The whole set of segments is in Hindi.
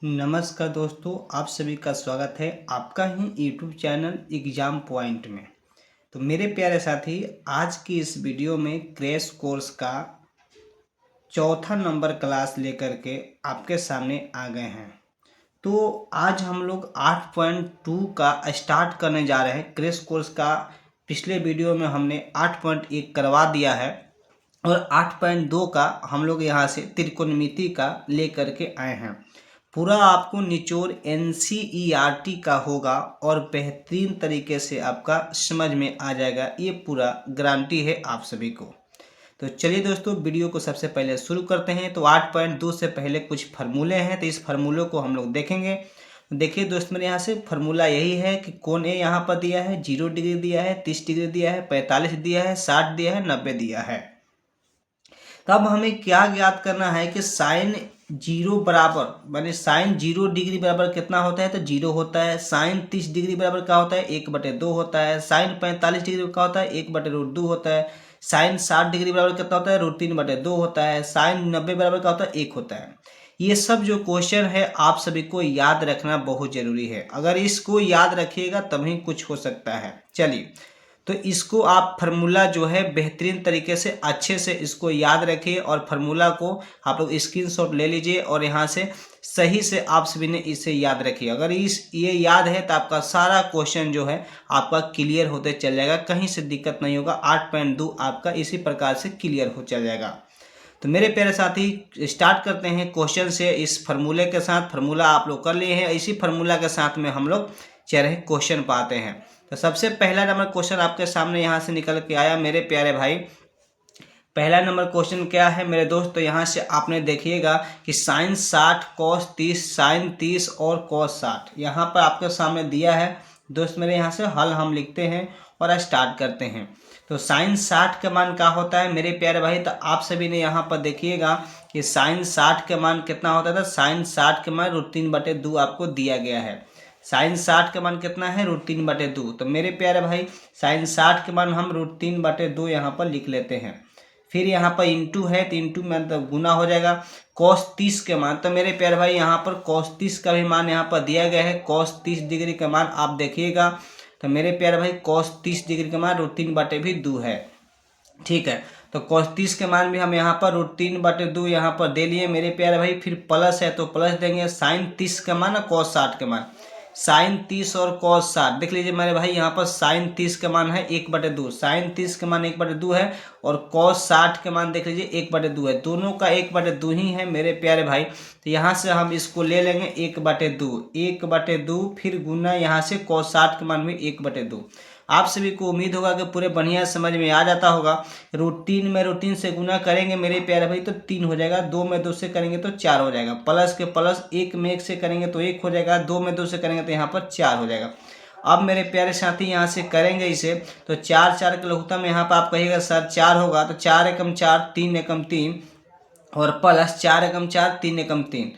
नमस्कार दोस्तों, आप सभी का स्वागत है आपका ही यूट्यूब चैनल एग्ज़ाम पॉइंट में। तो मेरे प्यारे साथी, आज की इस वीडियो में क्रैश कोर्स का चौथा नंबर क्लास लेकर के आपके सामने आ गए हैं। तो आज हम लोग 8.2 का स्टार्ट करने जा रहे हैं। क्रैश कोर्स का पिछले वीडियो में हमने 8.1 करवा दिया है और 8.2 का हम लोग यहाँ से त्रिकोणमिति का लेकर के आए हैं। पूरा आपको निचोड़ NCERT का होगा और बेहतरीन तरीके से आपका समझ में आ जाएगा, ये पूरा गारंटी है आप सभी को। तो चलिए दोस्तों, वीडियो को सबसे पहले शुरू करते हैं। तो 8.2 से पहले कुछ फार्मूले हैं, तो इस फार्मूले को हम लोग देखेंगे। देखिए दोस्त मेरे, यहाँ से फार्मूला यही है कि कोण ए यहाँ पर दिया है 0 डिग्री दिया है, 30 डिग्री दिया है, 45 दिया है, 60 दिया है, 90 दिया है। तब हमें क्या ज्ञात करना है कि साइन 0 बराबर माने साइन 0 डिग्री बराबर कितना होता है, तो 0 होता है। साइन 30 डिग्री बराबर क्या होता है, 1/2 होता है। साइन 45 डिग्री क्या होता है, 1/√2 होता है। साइन 60 डिग्री बराबर कितना होता है, √3/2 होता है। साइन 90 बराबर क्या होता है, 1 होता है। ये सब जो क्वेश्चन है आप सभी को याद रखना बहुत जरूरी है। अगर इसको याद रखिएगा तभी कुछ हो सकता है। चलिए, तो इसको आप फार्मूला जो है बेहतरीन तरीके से अच्छे से इसको याद रखिए और फार्मूला को आप लोग स्क्रीनशॉट ले लीजिए और यहाँ से सही से आप सभी ने इसे याद रखिए। अगर ये याद है तो आपका सारा क्वेश्चन जो है आपका क्लियर होते चल जाएगा, कहीं से दिक्कत नहीं होगा। 8.2 आपका इसी प्रकार से क्लियर हो चल जाएगा। तो मेरे प्यारे साथी, स्टार्ट करते हैं क्वेश्चन से। इस फार्मूले के साथ फार्मूला आप लोग कर लिए हैं, इसी फार्मूला के साथ में हम लोग चल क्वेश्चन पाते हैं। तो सबसे पहला नंबर क्वेश्चन आपके सामने यहाँ से निकल के आया मेरे प्यारे भाई। पहला नंबर क्वेश्चन क्या है मेरे दोस्त, तो यहाँ से आपने देखिएगा कि साइन 60 कॉस 30 साइन 30 और कॉस 60 यहाँ पर आपके सामने दिया है दोस्त मेरे। यहाँ से हल हम लिखते हैं और स्टार्ट करते हैं। तो साइन 60 का मान क्या होता है मेरे प्यारे भाई, तो आप सभी ने यहाँ पर देखिएगा कि साइन 60 का मान कितना होता था। साइन 60 का मान √3/2 आपको दिया गया है। साइन 60 का मान कितना है, √3/2। तो मेरे प्यारे भाई, साइन 60 के मान हम √3/2 यहाँ पर लिख लेते हैं। फिर यहाँ पर इंटू है तो इंटू में तो गुना हो जाएगा। कॉस 30 के मान, तो मेरे प्यारे भाई यहाँ पर कॉस 30 का भी मान यहाँ पर दिया गया है। कॉस 30 डिग्री का मान आप देखिएगा, तो मेरे प्यारे भाई कॉस 30 डिग्री का मान √3/2 है। ठीक है, तो cos 30 के मान भी हम यहाँ पर √3/2 यहाँ पर दे लिए मेरे प्यारे भाई। फिर प्लस है तो प्लस देंगे। साइन 30 का मान और cos 60 के मान, साइन 30 और cos 60 देख लीजिए मेरे भाई। यहाँ पर साइन 30 का मान है 1/2, साइन 30 का मान 1/2 है और cos 60 के मान देख लीजिए 1/2 है। दोनों का 1/2 ही है मेरे प्यारे भाई। तो यहाँ से हम इसको ले लेंगे 1/2, फिर गुना यहाँ से cos 60 के मान भी 1/2। आप सभी को उम्मीद होगा कि पूरे बढ़िया समझ में आ जाता होगा। √3 से गुना करेंगे मेरे प्यारे भाई तो 3 हो जाएगा। 2 में 2 से करेंगे तो 4 हो जाएगा। प्लस के प्लस 1 में 1 से करेंगे तो 1 हो जाएगा। 2 में 2 से करेंगे तो यहाँ पर 4 हो जाएगा। अब मेरे प्यारे साथी यहाँ से करेंगे इसे तो 4 के लघुत्तम यहाँ पर आप कहिएगा सर 4 होगा, तो 4 एकम 4 3 एकम 3 और प्लस 4 एकम 4 3 एकम 3,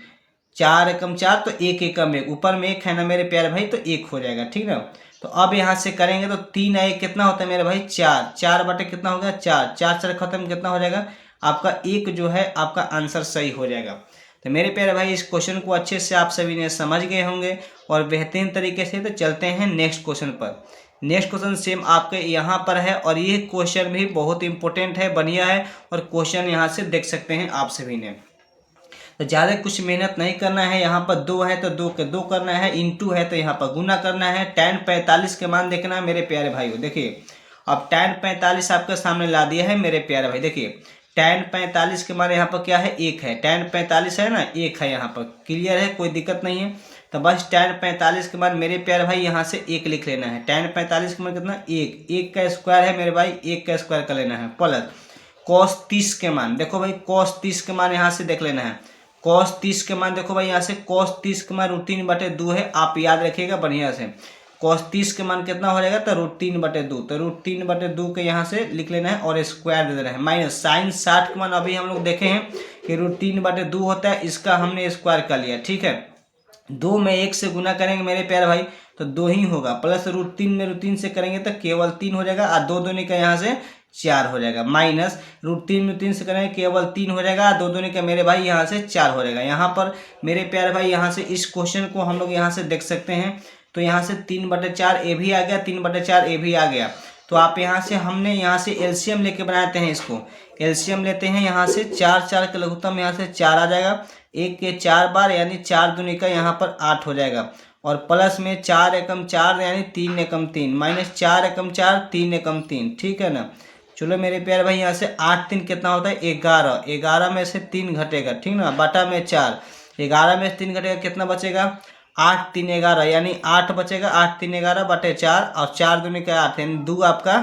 4 एकम 4 तो 1 एकम 1, ऊपर में 1 है ना मेरे प्यारे भाई, तो 1 हो जाएगा। ठीक है, तो अब यहाँ से करेंगे तो 3 1 कितना होता है मेरे भाई, 4, 4 बटे कितना हो गया 4, 4 खत्म कितना हो जाएगा आपका 1 जो है आपका आंसर सही हो जाएगा। तो मेरे प्यारे भाई, इस क्वेश्चन को अच्छे से आप सभी ने समझ गए होंगे और बेहतरीन तरीके से। तो चलते हैं नेक्स्ट क्वेश्चन पर। नेक्स्ट क्वेश्चन सेम आपके यहाँ पर है और ये क्वेश्चन भी बहुत इंपॉर्टेंट है, बढ़िया है और क्वेश्चन यहाँ से देख सकते हैं आप सभी ने। तो ज़्यादा कुछ मेहनत नहीं करना है। यहाँ पर 2 है तो 2 के 2 करना है, इंटू है तो यहाँ पर गुना करना है। tan 45 के मान देखना है मेरे प्यारे भाई। देखिए, अब tan 45 आपके सामने ला दिया है मेरे प्यारे भाई। देखिए, tan 45 के मान यहाँ पर क्या है, 1 है। tan 45 है ना, 1 है यहाँ पर। क्लियर है, कोई दिक्कत नहीं है। तो बस tan 45 के बाद मेरे प्यारे भाई यहाँ से 1 लिख लेना है। tan 45 के मान कितना, 1 का स्क्वायर है मेरे भाई, 1 का स्क्वायर कर लेना है। प्लस cos 30 के मान, देखो भाई cos 30 के मान यहाँ से देख लेना है। cos 30 के मान देखो भाई, यहाँ से cos 30 के मान √3/2 है, आप याद रखिएगा बढ़िया से। cos 30 के मान कितना हो जाएगा, तो √3/2, तो √3/2 के यहाँ से लिख लेना है और स्क्वायर दे देना है। माइनस साइन 60 के मान अभी हम लोग देखे हैं कि √3/2 होता है, इसका हमने स्क्वायर कर लिया। ठीक है, 2 में 1 से गुना करेंगे मेरे प्यारे भाई तो 2 ही होगा। प्लस √3 में √3 से करेंगे तो केवल 3 हो जाएगा और 2 दूनी का यहाँ से 4 हो जाएगा, माइनस √3 में 3 से करेंगे केवल 3 हो जाएगा, 2 दूनी का मेरे भाई यहाँ से 4 हो जाएगा। यहाँ पर मेरे प्यारे भाई यहाँ से इस क्वेश्चन को हम लोग यहाँ से देख सकते हैं। तो यहाँ से 3/4 ए भी आ गया, 3/4 ए भी आ गया। तो आप यहाँ से हमने यहाँ से एलसीएम लेके बनाते हैं, इसको एलसीएम लेते हैं। यहाँ से 4 4 का लघुत्तम यहाँ से 4 आ जाएगा, 1 के 4 बार यानी 4 दूनी का यहाँ पर 8 हो जाएगा, और प्लस में 4 एकम 4 यानी 3 एकम 3, माइनस 4 एकम 4 3 एकम 3, ठीक है ना। चलो मेरे प्यारे भाई यहाँ से 8 3 कितना होता है 11, 11 में से 3 घटेगा, ठीक ना, बटा में 4, 11 में से 3 घटेगा, कितना बचेगा 8 3 11 यानी 8 बचेगा, 8 3 11 बटे 4, और 4 दूनी का 8 यानी 2 आपका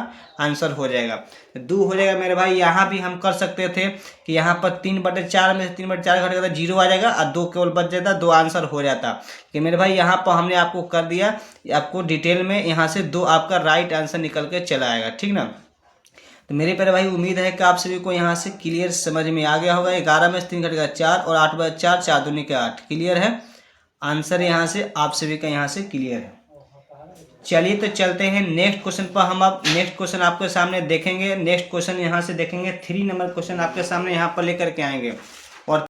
आंसर हो जाएगा। 2 हो जाएगा मेरे भाई। यहाँ भी हम कर सकते थे कि यहाँ पर 3/4 में से 3/4 घटेगा तो 0 आ जाएगा, और 2 केवल बच जाता, 2 आंसर हो जाता। कि मेरे भाई यहाँ पर हमने आपको कर दिया, आपको डिटेल में यहाँ से 2 आपका राइट आंसर निकल के चला आएगा, ठीक ना। तो मेरे प्यारे भाई उम्मीद है कि आप सभी को यहाँ से क्लियर समझ में आ गया होगा। 11 में से 3 घटेगा 4, और 8/4 4 दूनी के 8, क्लियर है। आंसर यहाँ से आप सभी का यहाँ से क्लियर है। चलिए तो चलते हैं नेक्स्ट क्वेश्चन पर। हम अब नेक्स्ट क्वेश्चन आपके सामने देखेंगे। नेक्स्ट क्वेश्चन यहाँ से देखेंगे, 3 नंबर क्वेश्चन आपके सामने यहाँ पर लेकर के आएंगे।